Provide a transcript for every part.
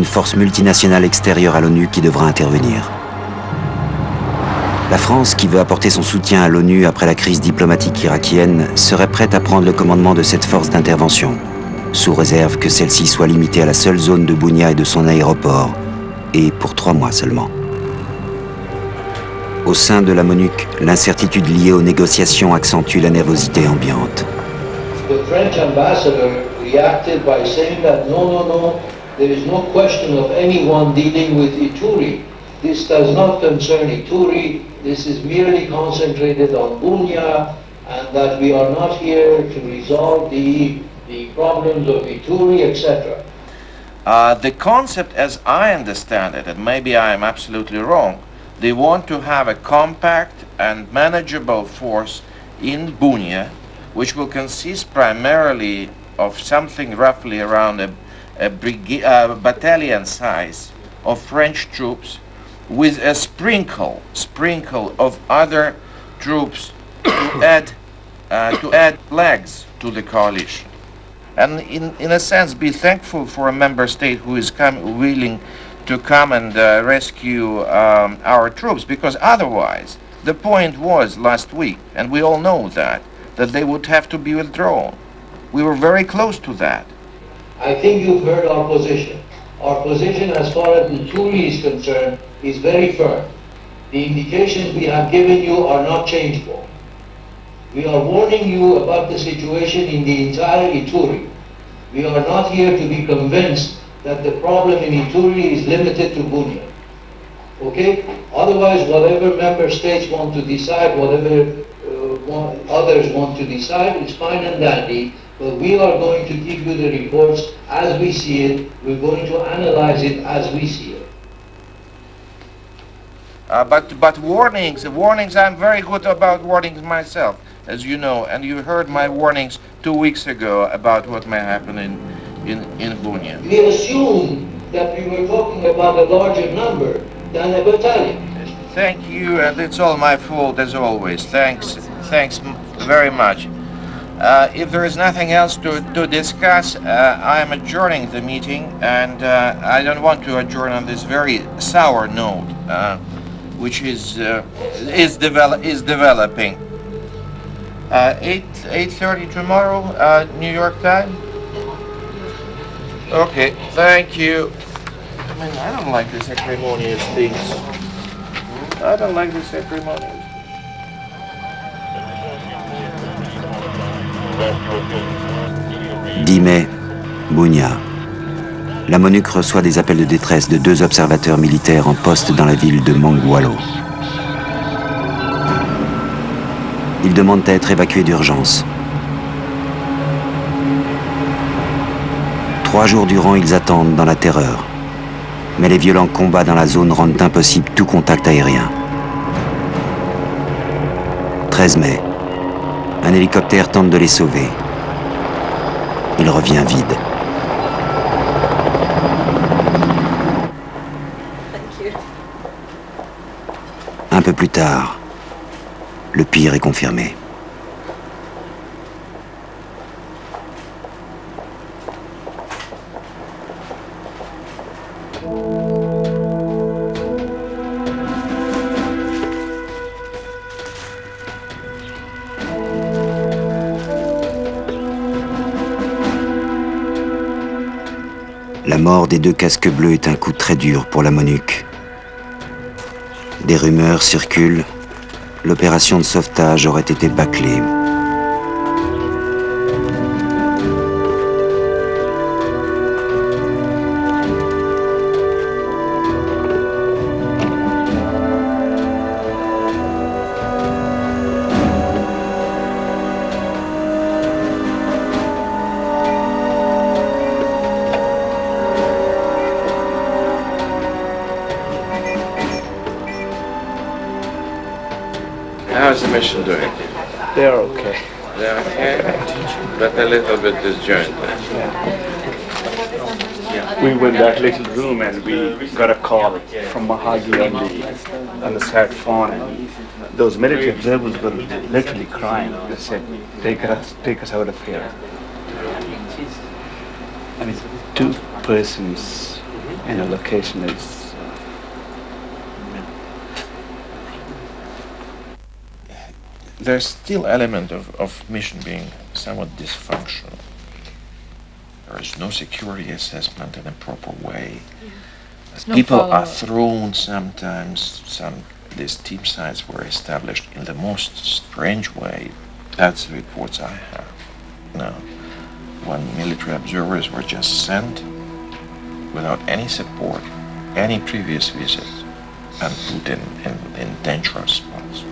Une force multinationale extérieure à l'ONU qui devra intervenir. La France, qui veut apporter son soutien à l'ONU après la crise diplomatique irakienne, serait prête à prendre le commandement de cette force d'intervention, sous réserve que celle-ci soit limitée à la seule zone de Bunia et de son aéroport, et pour 3 mois seulement. Au sein de la MONUC, l'incertitude liée aux négociations accentue la nervosité ambiante. The French ambassador reacted by saying that no, there is no question of anyone dealing with Ituri. This does not concern Ituri. This is merely concentrated on Bunia, and that we are not here to resolve the problems of Ituri, etc. The concept, as I understand it, and maybe I am absolutely wrong, they want to have a compact and manageable force in Bunia, which will consist primarily of something roughly around a battalion size of French troops, with a sprinkle of other troops to add legs to the coalition, and in a sense be thankful for a member state who is willing to come and rescue our troops, because otherwise the point was last week, and we all know that they would have to be withdrawn. We were very close to that. I think you've heard our position. Our position as far as Ituri is concerned is very firm. The indications we have given you are not changeable. We are warning you about the situation in the entire Ituri. We are not here to be convinced that the problem in Ituri is limited to Bunia. Okay? Otherwise, whatever member states want to decide, whatever others want to decide, is fine and dandy. But we are going to give you the reports as we see it. We're going to analyze it as we see it. But warnings, I'm very good about warnings myself, as you know, and you heard my warnings 2 weeks ago about what may happen in Bunia. We assumed that we were talking about a larger number than a battalion. Thank you, and it's all my fault as always. Thanks very much. If there is nothing else to discuss, I am adjourning the meeting, and I don't want to adjourn on this very sour note, which is developing. 8:30 tomorrow, New York time. Okay, thank you. I mean, I don't like these acrimonious things. I don't like this acrimonious. « 10 mai, Bunia. La MONUC reçoit des appels de détresse de 2 observateurs militaires en poste dans la ville de Mongwalo. Ils demandent à être évacués d'urgence. 3 jours durant, ils attendent dans la terreur. Mais les violents combats dans la zone rendent impossible tout contact aérien. 13 mai. Un hélicoptère tente de les sauver. Il revient vide. Un peu plus tard, le pire est confirmé. La mort des 2 casques bleus est un coup très dur pour la MONUC. Des rumeurs circulent, l'opération de sauvetage aurait été bâclée. How's the mission doing? They're okay. They're okay, but a little bit disjointed. We were in that little room and we got a call from Mahagi on the sat phone, and those military observers were literally crying. They said, take us out of here. And it's 2 persons location is. There's still element of mission being somewhat dysfunctional. There is no security assessment in a proper way. No People are follow-up. thrown sometimes. These team sites were established in the most strange way. That's the reports I have. Now, when military observers were just sent without any support, any previous visit, and put in dangerous spots.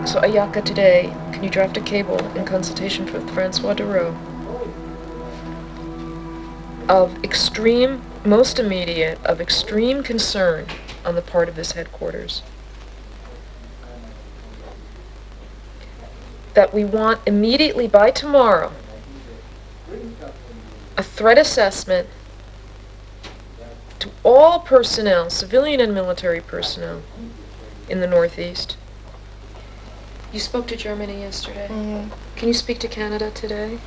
So Ayaka today, can you draft a cable in consultation with Francois Dereau of extreme, most immediate, of extreme concern on the part of this headquarters? That we want immediately by tomorrow a threat assessment to all personnel, civilian and military personnel, in the Northeast. You spoke to Germany yesterday. Mm-hmm. Can you speak to Canada today?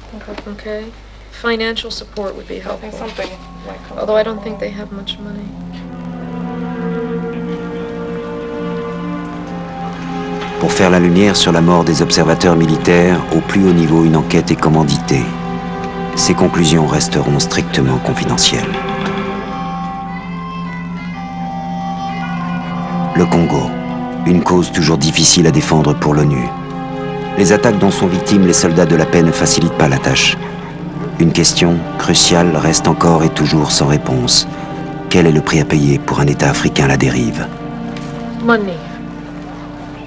Okay. Financial support would be I think helpful. something might come. Although I don't think they have much money. Pour faire la lumière sur la mort des observateurs militaires, au plus haut niveau, une enquête est commanditée. Ses conclusions resteront strictement confidentielles. Le Congo, une cause toujours difficile à défendre pour l'ONU. Les attaques dont sont victimes les soldats de la paix ne facilitent pas la tâche. Une question cruciale reste encore et toujours sans réponse. Quel est le prix à payer pour un État africain à la dérive? Money.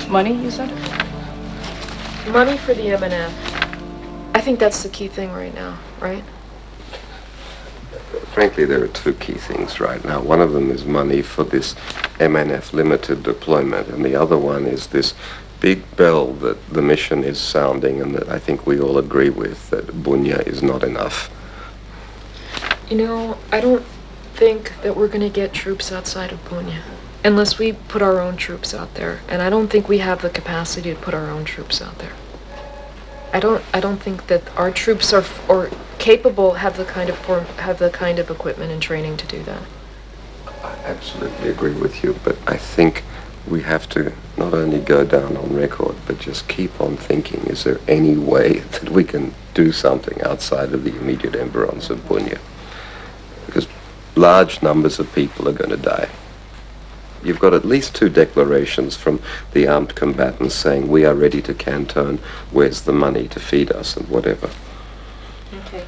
Money, you said? Money for the MNF. I think that's the key thing right now, right? Frankly, there are two key things right now. One of them is money for this MNF limited deployment, and the other one is this big bell that the mission is sounding and that I think we all agree with, that Bunia is not enough. You know, I don't think that we're going to get troops outside of Bunia unless we put our own troops out there, and I don't think we have the capacity to put our own troops out there. I don't think that our troops are capable, have the kind of equipment and training to do that. I absolutely agree with you, but I think we have to not only go down on record, but just keep on thinking, is there any way that we can do something outside of the immediate environs of Bunia? Because large numbers of people are going to die. You've got at least 2 declarations from the armed combatants saying we are ready to canton, where's the money to feed us and whatever. Okay.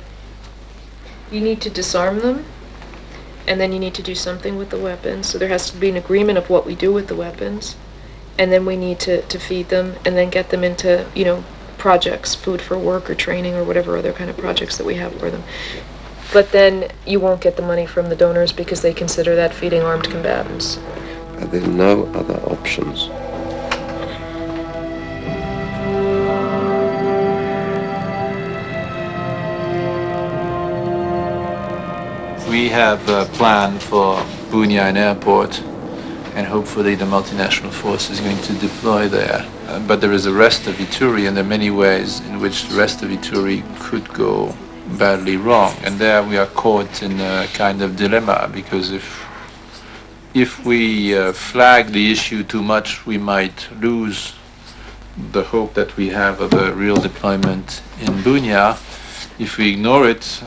You need to disarm them, and then you need to do something with the weapons. So there has to be an agreement of what we do with the weapons, and then we need to feed them and then get them into, projects, food for work or training or whatever other kind of projects that we have for them. But then you won't get the money from the donors because they consider that feeding armed combatants. Are there no other options? We have a plan for Bunia and airport, and hopefully the multinational force is going to deploy there. But there is the rest of Ituri, and there are many ways in which the rest of Ituri could go badly wrong. And there we are caught in a kind of dilemma, because if we flag the issue too much, we might lose the hope that we have of a real deployment in Bunia. If we ignore it,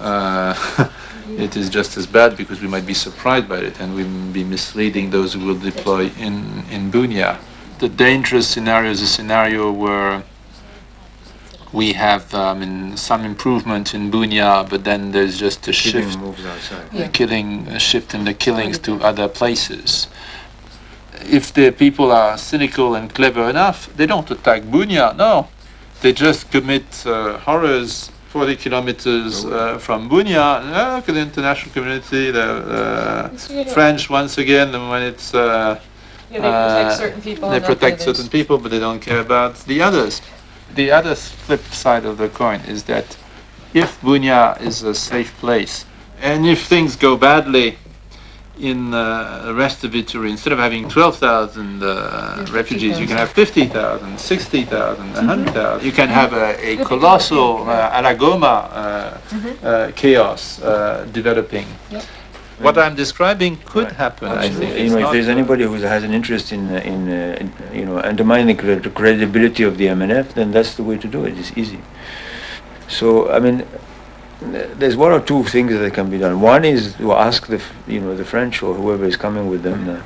it is just as bad, because we might be surprised by it and we may be misleading those who will deploy in Bunia. The dangerous scenario is a scenario where we have some improvement in Bunia, but then there's just a shift in the killings to other places. If the people are cynical and clever enough, they don't attack Bunia, no. They just commit horrors 40 kilometers from Bunia. Look at the international community, the French once again, when it's... they protect certain people. They protect certain people, but they don't care about the others. The other flip side of the coin is that if Bunia is a safe place, And if things go badly in the rest of Italy, instead of having 12,000 refugees, you can have 50,000, 60,000, 100,000. You can have a colossal Alagoma chaos developing. Yep. What I'm describing could happen, I think. You know, if there's anybody who has an interest in you know, undermining the credibility of the MNF, then that's the way to do it. It's easy. So, I mean, there's one or two things that can be done. One is to ask the French or whoever is coming with them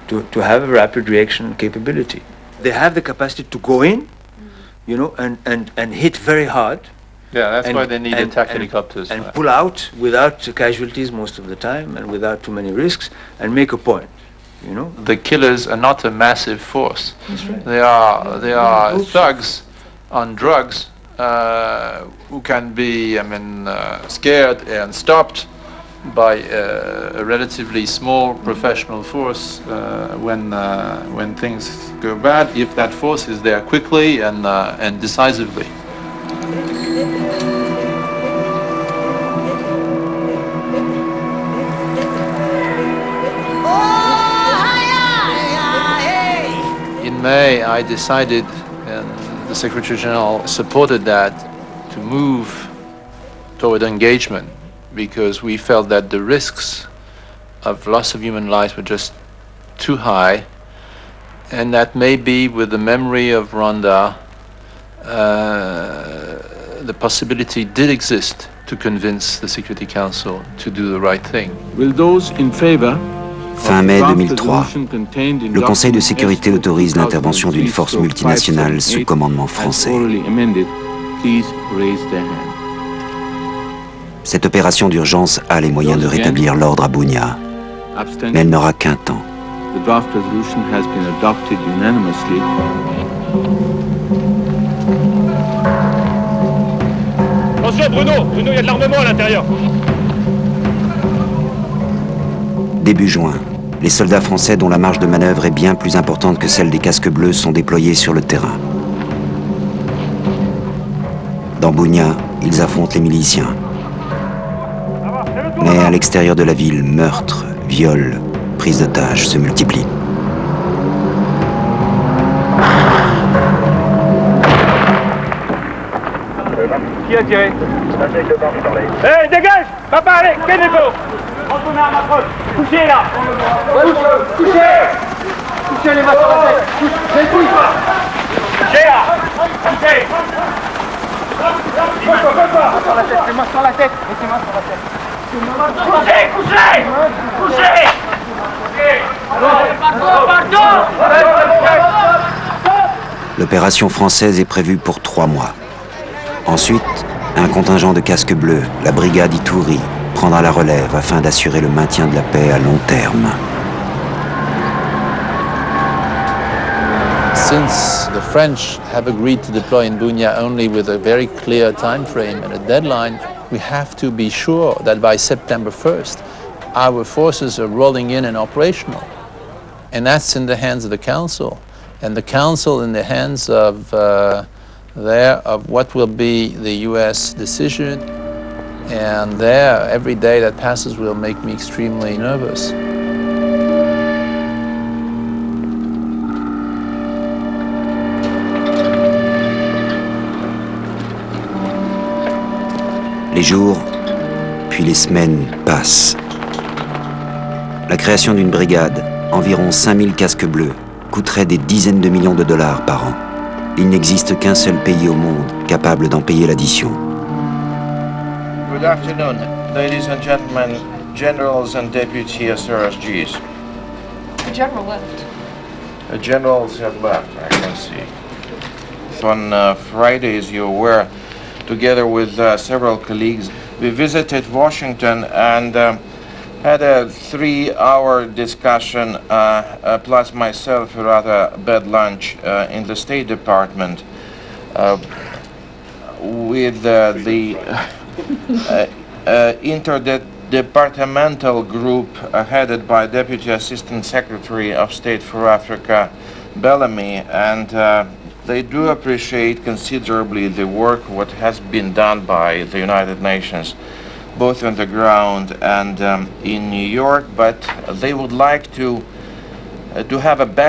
to have a rapid reaction capability. They have the capacity to go in, you know, and hit very hard. Yeah, that's why they need attack helicopters. And pull out without casualties most of the time and without too many risks and make a point, you know. The killers are not a massive force. That's right. They are thugs on drugs who can be, scared and stopped by a relatively small professional force when things go bad, if that force is there quickly and decisively. In May, I decided, and the Secretary General supported that, to move toward engagement because we felt that the risks of loss of human lives were just too high, and that maybe with the memory of Rwanda, the possibility did exist to convince the Security Council to do the right thing. Will those in favor? Fin mai 2003, le Conseil de sécurité autorise l'intervention d'une force multinationale sous commandement français. Cette opération d'urgence a les moyens de rétablir l'ordre à Bunia, mais elle n'aura qu'un temps. The draft resolution has been adopted unanimously. Attention Bruno, il y a de l'armement à l'intérieur. Début juin, les soldats français dont la marge de manœuvre est bien plus importante que celle des casques bleus sont déployés sur le terrain. Dans Bunia, ils affrontent les miliciens. Mais à l'extérieur de la ville, meurtres, viols, prises d'otages se multiplient. Qui a tiré? Hé, dégage! Papa, allez, quel est beau? Retournez à ma proche. Couchez là! Couchez! Couchez les mains sur la tête! Couchez pas! Couchez là! Couchez! Sur la tête, les mains sur la tête! Mettez les mains sur la tête! Couchez! Couchez! Couchez! L'opération française est prévue pour 3 mois. Ensuite, un contingent de casques bleus, la brigade Ituri, prendra la relève afin d'assurer le maintien de la paix à long terme. Since the French have agreed to deploy in Bunia only with a very clear time frame and a deadline, we have to be sure that by September 1st, our forces are rolling in and operational. And that's in the hands of the Council. And the Council in the hands of what will be the US decision. And there, every day that passes will make me extremely nervous. Les jours, puis les semaines passent. La création d'une brigade, environ 5000 casques bleus, coûterait des dizaines de millions de dollars par an. Il n'existe qu'un seul pays au monde capable d'en payer l'addition. Good afternoon, ladies and gentlemen, generals and deputy SRSGs. The general left. The generals have left, I can see. On Friday, as you're aware, together with several colleagues, we visited Washington and had a 3-hour discussion, plus myself a rather bad lunch in the State Department with the interdepartmental group headed by Deputy Assistant Secretary of State for Africa, Bellamy, and they do appreciate considerably the work what has been done by the United Nations both on the ground and in New York, but they would like to have a better